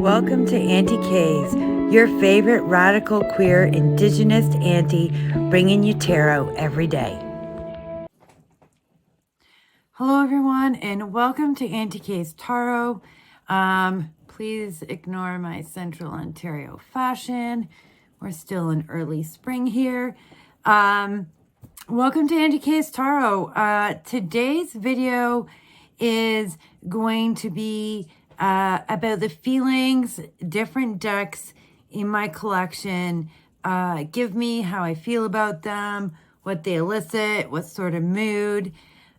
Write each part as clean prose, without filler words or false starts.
Welcome to Aunty K's, your favorite radical queer indigenous auntie, bringing you tarot every day. Hello everyone, and welcome to Aunty K's Tarot. Please ignore my Central Ontario fashion. We're still in early spring here. Welcome to Aunty K's Tarot. Today's video is going to be about the feelings, different decks in my collection. Give me how I feel about them, what they elicit, what sort of mood.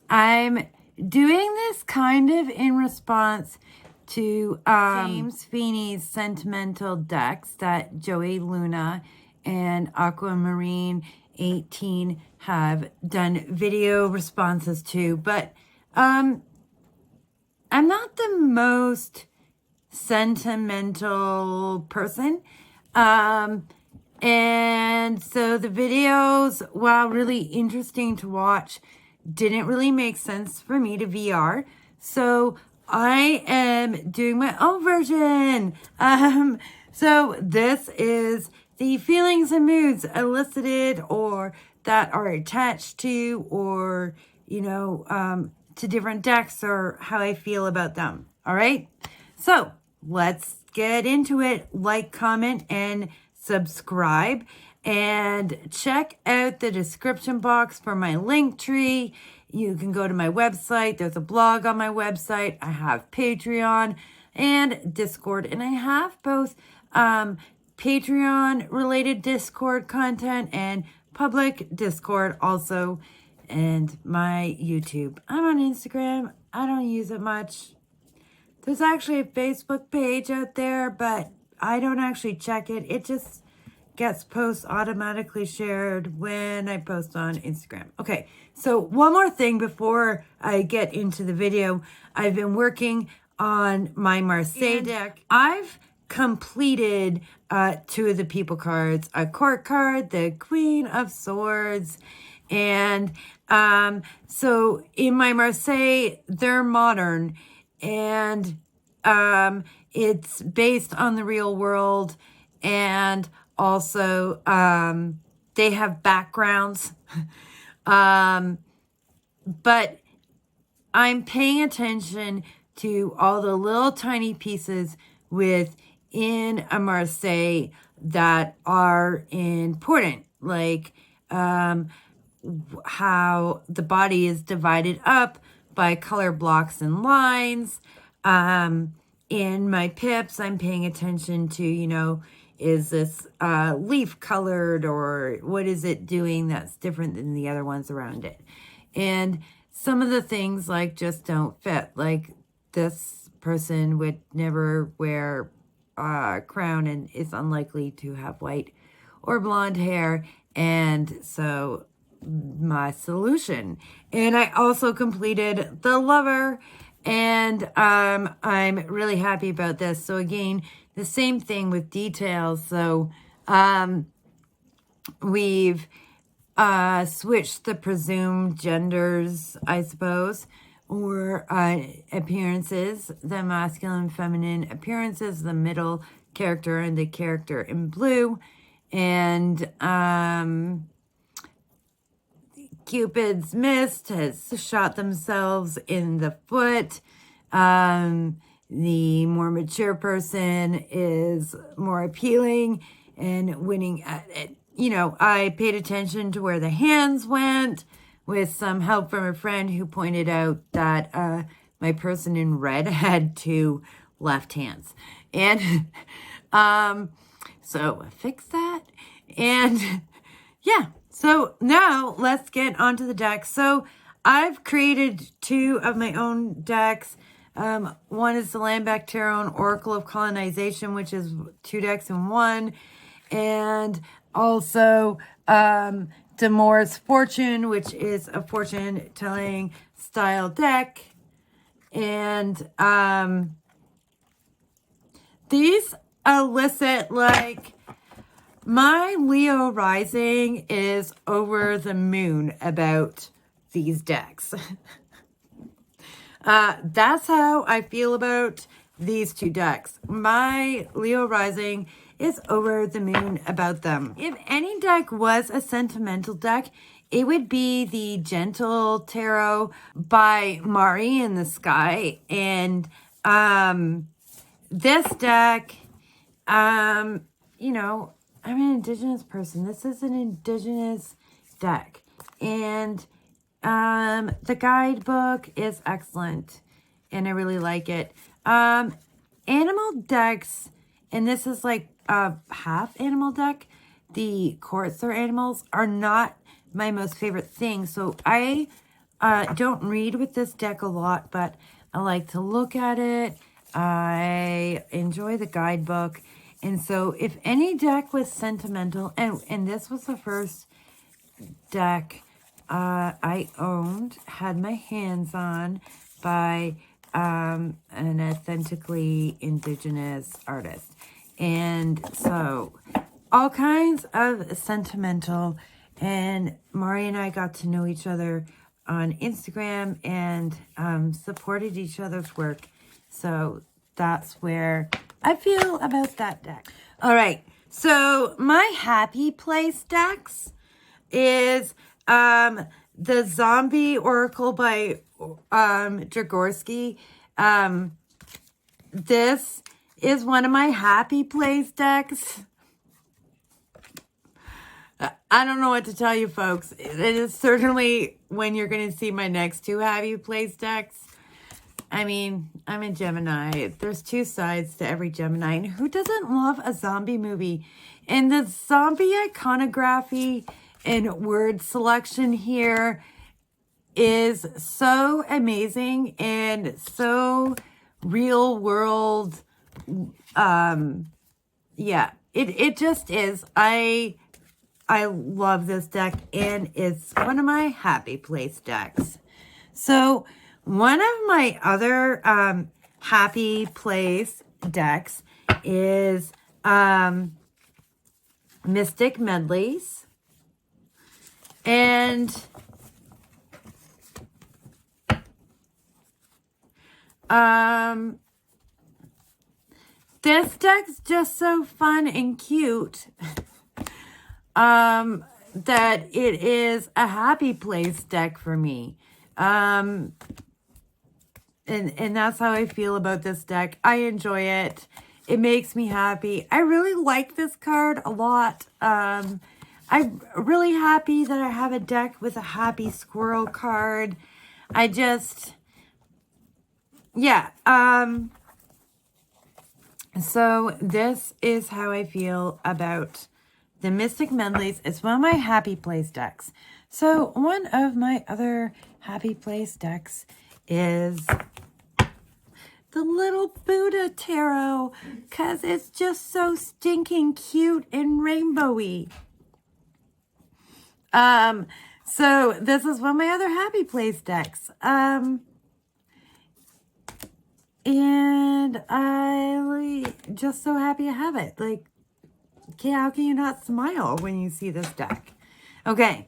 I'm doing this kind of in response to James Feeney's sentimental decks that Joey Luna and Aquamarine 18 have done video responses to, but I'm not the most sentimental person. And so the videos, while really interesting to watch, didn't really make sense for me to VR. So I am doing my own version. So this is the feelings and moods elicited or that are attached to, or, you know, to different decks, or how I feel about them. All right. So let's get into it. Like, comment, and subscribe, and check out the description box for my link tree. You can go to my website. There's a blog on my website. I have Patreon and Discord, and I have both Patreon related Discord content and public Discord also, and my YouTube. I'm on Instagram. I don't use it much. There's actually a Facebook page out there, but I don't actually check it. It just gets posts automatically shared when I post on Instagram. Okay, so one more thing before I get into the video. I've been working on my Marseille deck. I've completed 2 of the people cards, a court card, the Queen of Swords, and so in my Marseille, they're modern, and it's based on the real world, and also they have backgrounds, but I'm paying attention to all the little tiny pieces within a Marseille that are important, like how the body is divided up by color blocks and lines. In my pips, I'm paying attention to, you know, is this leaf colored, or what is it doing that's different than the other ones around it? And some of the things like just don't fit. Like this person would never wear a crown and is unlikely to have white or blonde hair. And so my solution. And I also completed the lover, and I'm really happy about this. So again, the same thing with details. So we've switched the presumed genders, I suppose, or appearances, the masculine, feminine appearances, the middle character and the character in blue, and Cupid's missed has shot themselves in the foot. The more mature person is more appealing and winning at it. You know, I paid attention to where the hands went with some help from a friend who pointed out that my person in red had 2 left hands. And so I fixed that. And yeah. So now let's get onto the deck. So I've created 2 of my own decks. One is the Lambeck Tarot and Oracle of Colonization, which is 2 decks in one. And also Demore's Fortune, which is a fortune telling style deck. And these elicit, like, my Leo rising is over the moon about these decks. That's how I feel about these two decks. My Leo Rising is over the moon about them. If any deck was a sentimental deck, it would be the Gentle Tarot by Mari in the Sky. And this deck, you know, I'm an Indigenous person. This is an Indigenous deck. And the guidebook is excellent. And I really like it. Animal decks, and this is like a half animal deck. The courts or animals are not my most favorite thing. So I don't read with this deck a lot, but I like to look at it. I enjoy the guidebook. And so if any deck was sentimental, and this was the first deck I owned, had my hands on by an authentically Indigenous artist. And so all kinds of sentimental, and Mari and I got to know each other on Instagram and supported each other's work. So that's where I feel about that deck. All right. So my happy place decks is the Zombie Oracle by Jagorsky. This is one of my happy place decks. I don't know what to tell you, folks. It is certainly when you're going to see my next two happy place decks. I mean, I'm a Gemini. There's two sides to every Gemini. And who doesn't love a zombie movie? And the zombie iconography and word selection here is so amazing and so real world. Yeah, it just is. I love this deck, and it's one of my happy place decks. So one of my other happy place decks is Mystic Medleys. And this deck's just so fun and cute that it is a happy place deck for me. And that's how I feel about this deck. I enjoy it. It makes me happy. I really like this card a lot. I'm really happy that I have a deck with a happy squirrel card. I just, yeah. So this is how I feel about the Mystic Medleys. It's one of my happy place decks. So one of my other happy place decks is the little Buddha Tarot, because it's just so stinking cute and rainbowy. So this is one of my other happy place decks. And I just so happy to have it. Like, okay, how can you not smile when you see this deck? Okay.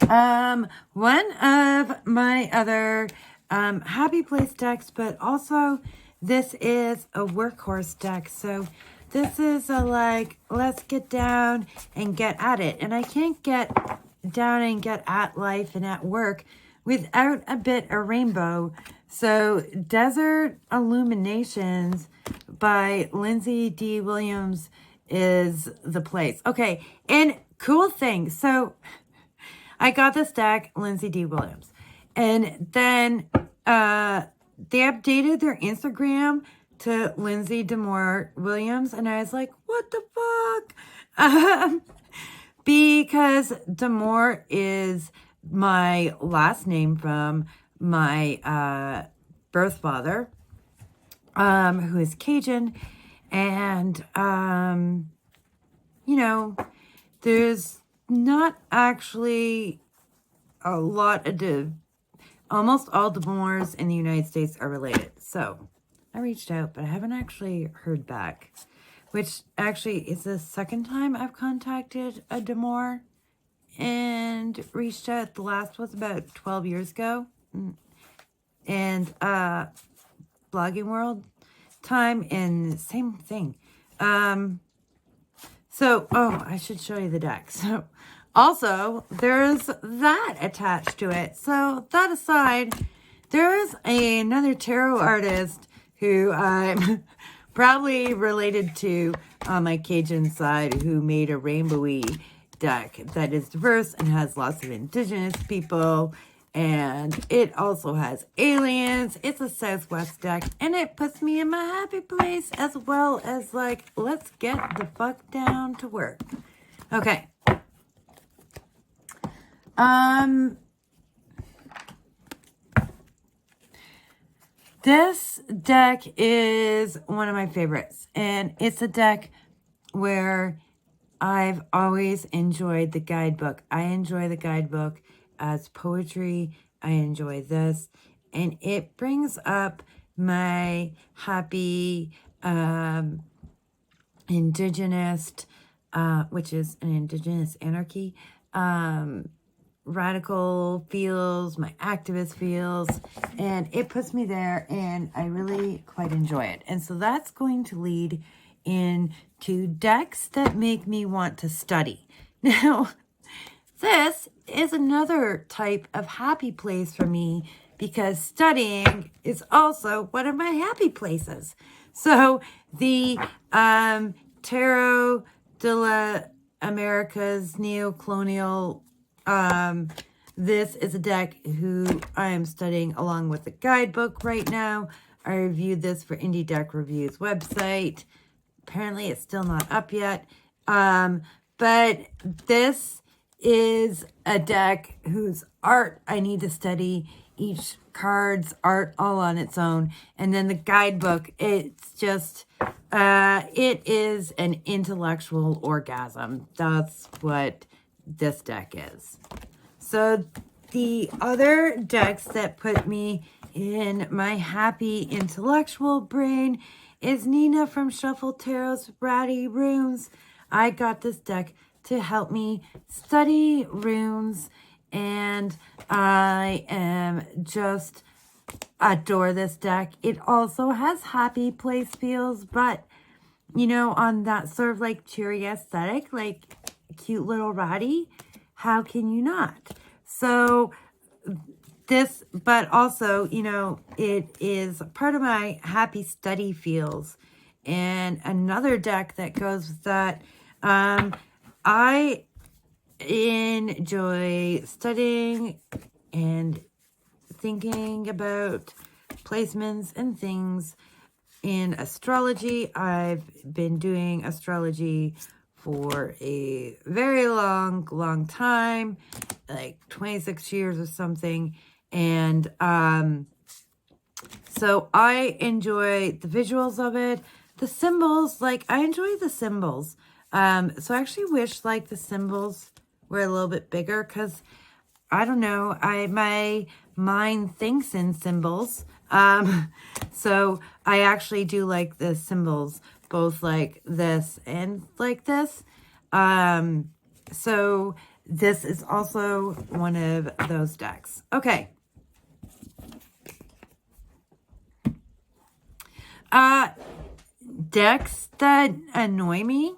One of my other happy place decks, but also this is a workhorse deck. So this is a like, let's get down and get at it. And I can't get down and get at life and at work without a bit of rainbow. So Desert Illuminations by Lindsay D. Williams is the place. Okay, and cool thing. So I got this deck, Lindsay D. Williams. And then they updated their Instagram to Lindsay D'Amour Williams. And I was like, what the fuck? Because D'Amour is my last name from my birth father, who is Cajun. And, you know, there's not actually a lot of almost all D'Amours in the United States are related. So I reached out, but I haven't actually heard back, which actually is the second time I've contacted a D'Amour and reached out. The last was about 12 years ago. and blogging world time, and same thing. So, oh, I should show you the deck. So, also, there's that attached to it. So, that aside, there's another tarot artist who I'm probably related to on my Cajun side, who made a rainbowy deck that is diverse and has lots of indigenous people. And it also has aliens. It's a Southwest deck. And it puts me in my happy place, as well as like, let's get the fuck down to work. Okay. This deck is one of my favorites. And it's a deck where I've always enjoyed the guidebook. I enjoy the guidebook as poetry. I enjoy this, and it brings up my happy indigenous, which is an indigenous anarchy, radical feels, my activist feels, and it puts me there, and I really quite enjoy it. And so that's going to lead into decks that make me want to study. Now, this is another type of happy place for me, because studying is also one of my happy places. So the Tarot de la Americas Neo-Colonial, this is a deck who I am studying along with the guidebook right now. I reviewed this for Indie Deck Reviews website. Apparently it's still not up yet. But this is a deck whose art I need to study. Each card's art all on its own. And then the guidebook, it's just, it is an intellectual orgasm. That's what this deck is. So the other decks that put me in my happy intellectual brain is Nina from Shuffle Tarot's Ratty Runes. I got this deck to help me study runes, and I am just adore this deck. It also has happy place feels, but you know, on that sort of like cheery aesthetic, like cute little ratty, how can you not? So this, but also, you know, it is part of my happy study feels. And another deck that goes with that, I enjoy studying and thinking about placements and things in astrology. I've been doing astrology for a very long time, like 26 years or something. And so I enjoy the visuals of it. The symbols, like, I enjoy the symbols. So I actually wish, like, the symbols were a little bit bigger, because, I don't know, my mind thinks in symbols. So I actually do like the symbols, both like this and like this. So this is also one of those decks. Okay. Decks that annoy me.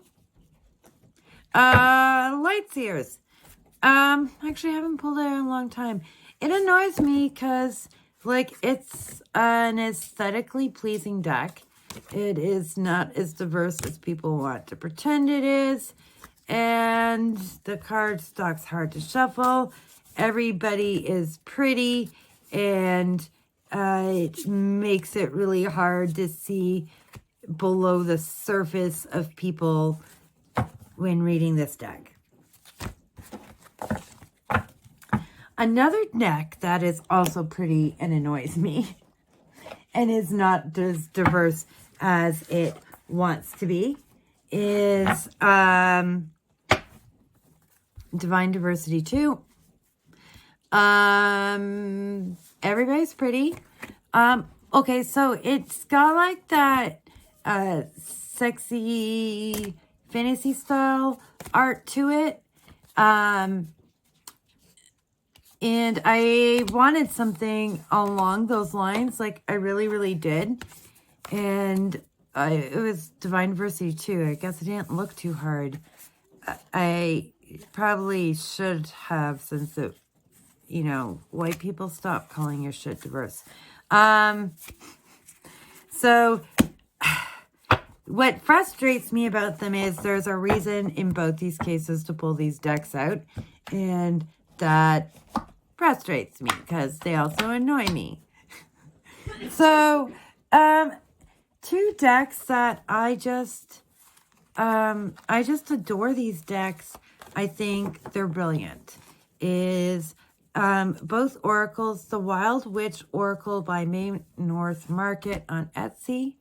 Lightseers. Actually I haven't pulled it in a long time. It annoys me because, like, it's an aesthetically pleasing deck. It is not as diverse as people want to pretend it is. And the card stock's hard to shuffle. Everybody is pretty, and it makes it really hard to see below the surface of people when reading this deck. Another deck that is also pretty and annoys me and is not as diverse as it wants to be is Divine Diversity 2. Everybody's pretty. Okay, so it's got like that sexy fantasy style art to it. And I wanted something along those lines. Like, I really, really did. And it was Divine Diversity too. I guess it didn't look too hard. I probably should have, since it, you know, white people, stop calling your shit diverse. So what frustrates me about them is there's a reason in both these cases to pull these decks out. And that frustrates me because they also annoy me. So, two decks that I just adore these decks. I think they're brilliant. Is both oracles, the Wild Witch Oracle by May North Market on Etsy.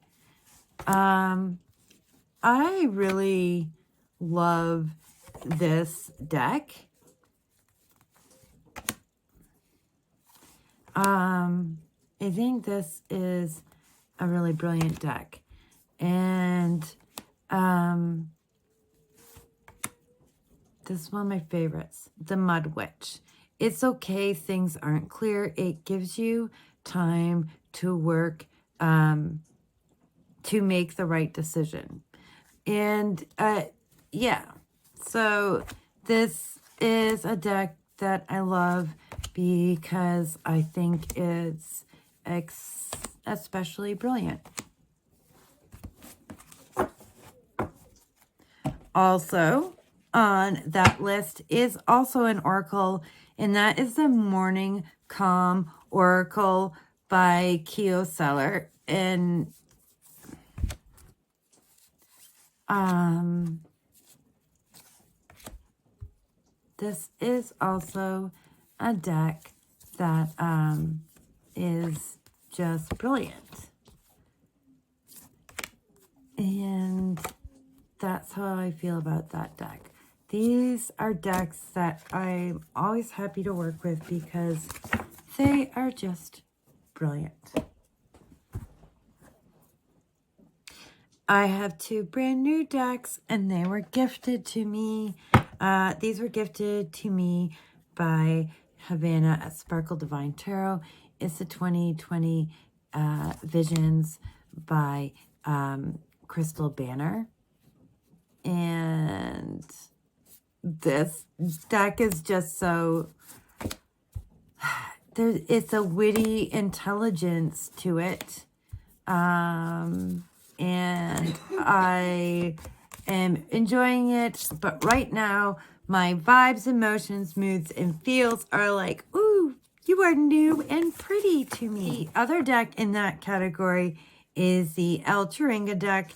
I really love this deck. I think this is a really brilliant deck. And this is one of my favorites, the Mud Witch. It's okay, things aren't clear. It gives you time to work, to make the right decision. And yeah, so this is a deck that I love because I think it's especially brilliant. Also on that list is also an oracle, and that is the Morning Calm Oracle by Keo Seller. And this is also a deck that is just brilliant. And that's how I feel about that deck. These are decks that I'm always happy to work with because they are just brilliant. I have two brand new decks and they were gifted to me. These were gifted to me by Havana at Sparkle Divine Tarot. It's the 2020 Visions by Crystal Banner. And this deck is just so... it's a witty intelligence to it. And I am enjoying it. But right now, my vibes, emotions, moods, and feels are like, ooh, you are new and pretty to me. The other deck in that category is the El Turinga deck,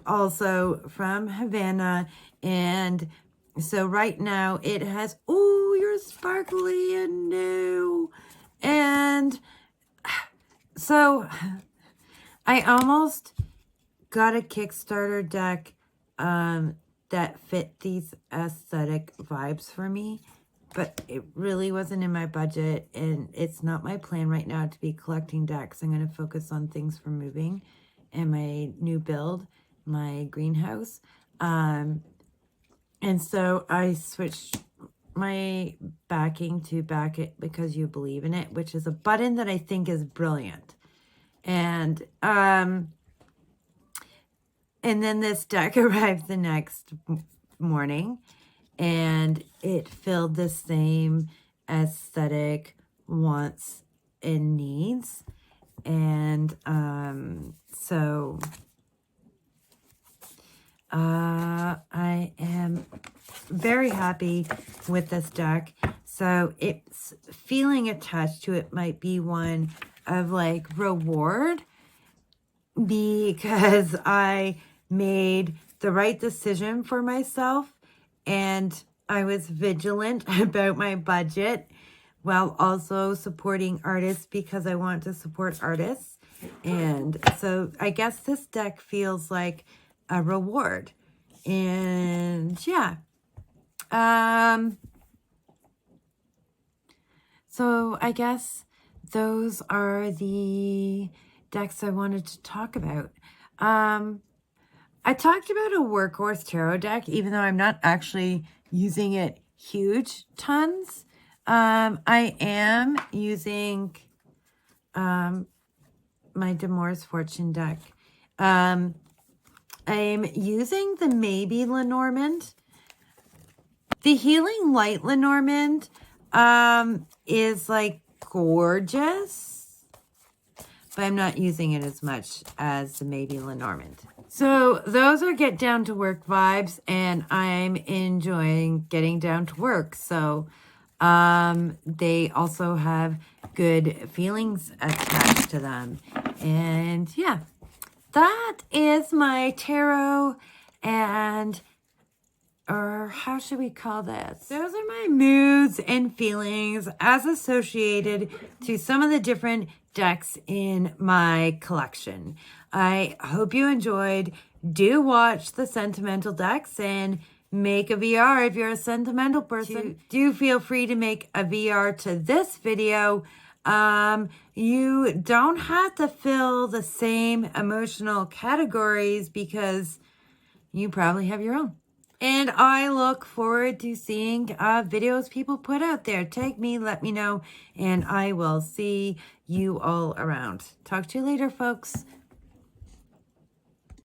also from Havana. And so right now it has, ooh, you're sparkly and new. And so I almost got a Kickstarter deck that fit these aesthetic vibes for me, but it really wasn't in my budget, and it's not my plan right now to be collecting decks. I'm going to focus on things for moving and my new build, my greenhouse. And so I switched my backing to Back It Because You Believe in It, which is a button that I think is brilliant. And then this deck arrived the next morning, and it filled the same aesthetic wants and needs. And so I am very happy with this deck. So it's feeling attached to it might be one of like reward, because I made the right decision for myself and I was vigilant about my budget while also supporting artists because I want to support artists. And so I guess this deck feels like a reward. And yeah. So I guess those are the decks I wanted to talk about. I talked about a Workhorse Tarot deck, even though I'm not actually using it huge tons. I am using my Demor's Fortune deck. I'm using the Maybe Lenormand. The Healing Light Lenormand is like gorgeous, but I'm not using it as much as the Maybe Lenormand. So those are get down to work vibes, and I'm enjoying getting down to work. So they also have good feelings attached to them. And yeah, that is my tarot, and or how should we call this? Those are my moods and feelings as associated to some of the different decks in my collection. I hope you enjoyed. Do watch the sentimental decks and make a VR if you're a sentimental person. Do feel free to make a VR to this video. You don't have to fill the same emotional categories because you probably have your own. And I look forward to seeing videos people put out there. Tag me, let me know, and I will see you all around. Talk to you later, folks.